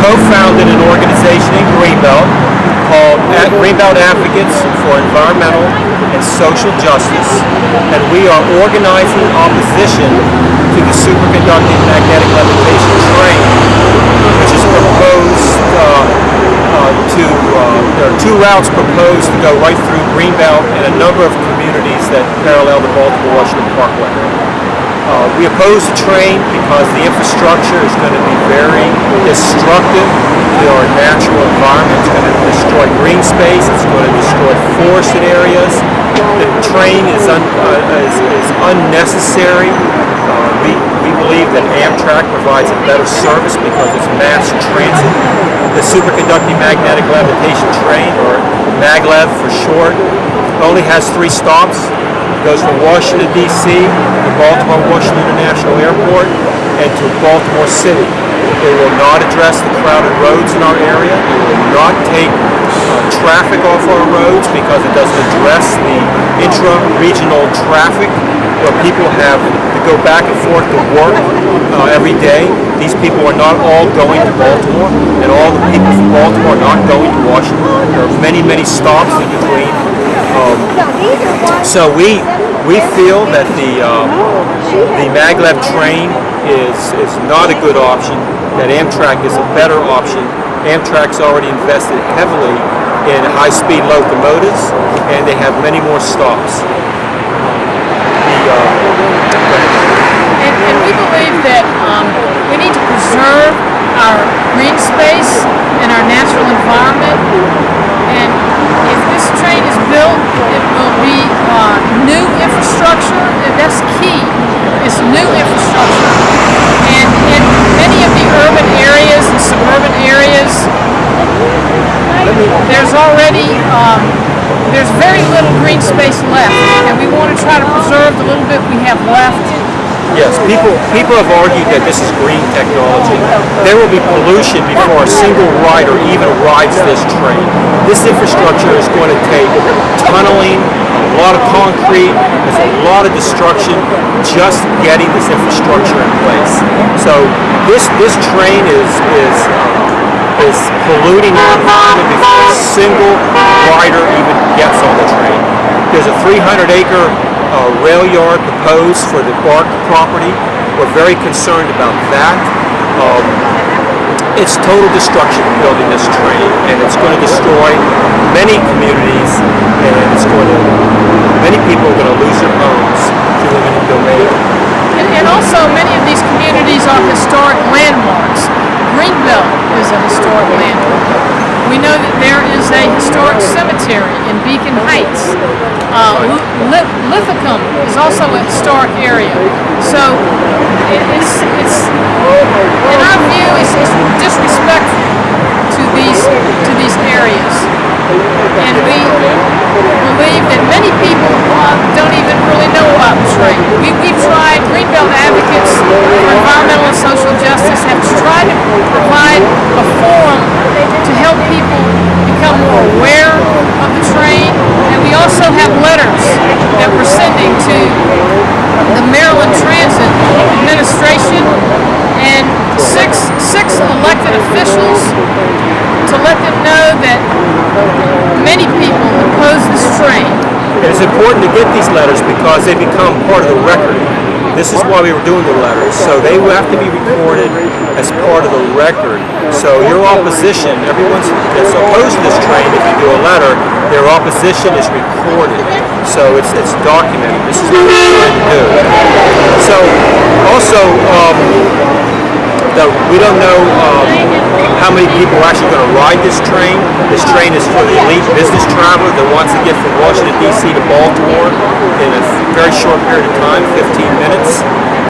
co-founded an organization in Greenbelt called Greenbelt Advocates for Environmental and Social Justice, and we are organizing opposition to the superconducting magnetic levitation train, which is proposed there are two routes proposed to go right through Greenbelt and a number of communities that parallel the Baltimore-Washington Parkway. We oppose the train because the infrastructure is going to be very destructive to our natural environment. It's going to destroy green space. It's going to destroy forested areas. The train is unnecessary. We believe that Amtrak provides a better service because it's mass transit. The superconducting magnetic levitation train, or Maglev for short, only has 3 stops. It goes from Washington, D.C. to Baltimore-Washington International Airport and to Baltimore City. It will not address the crowded roads in our area. It will not take traffic off our roads because it doesn't address the intra-regional traffic where people have to go back and forth to work every day. These people are not all going to Baltimore, and all the people from Baltimore are not going to Washington. There are many, many stops in between. So we feel that the Maglev train is not a good option, that Amtrak is a better option. Amtrak's already invested heavily in high-speed locomotives, and they have many more stops. And we believe that we need to preserve our green space and our natural environment. And if this train is built, it will be new infrastructure. That's key. It's new infrastructure. And in many of the urban areas and suburban areas, there's already there's very little green space left, and we want to try to preserve the little bit we have left. Yes, people have argued that this is green technology. There will be pollution before a single rider even rides this train. This infrastructure is going to take tunneling, a lot of concrete, there's a lot of destruction just getting this infrastructure in place. So this train is polluting the environment before a single rider even gets on the train. There's a 300-acre rail yard proposed for the Bark property. We're very concerned about that. It's total destruction building this train, and it's going to destroy many communities, and many people are going to lose their homes to eminent domain. And also, many of these communities are historic landmarks. Greenbelt is a historic landmark. We know that there is a historic cemetery in Beacon Heights. Lithicum is also a historic area. So it's in our view, it's disrespectful to these areas. And we believe that many people don't even really know about the train. We've tried, Greenbelt Advocates for Environmental and Social Justice have tried to provide a forum to help people become more aware of the train. And we also have letters that we're sending to the Maryland Transit Administration and six elected officials to let them know that many people oppose this train. It's important to get these letters because they become part of the record. This is why we were doing the letters. So they will have to be recorded as part of the record. So your opposition, everyone that's opposed to this train, if you do a letter, their opposition is recorded. So it's documented. This is what we're trying to do. So also, we don't know how many people are actually going to ride this train. This train is for the elite business traveler that wants to get from Washington, D.C. to Baltimore in a very short period of time, 15 minutes.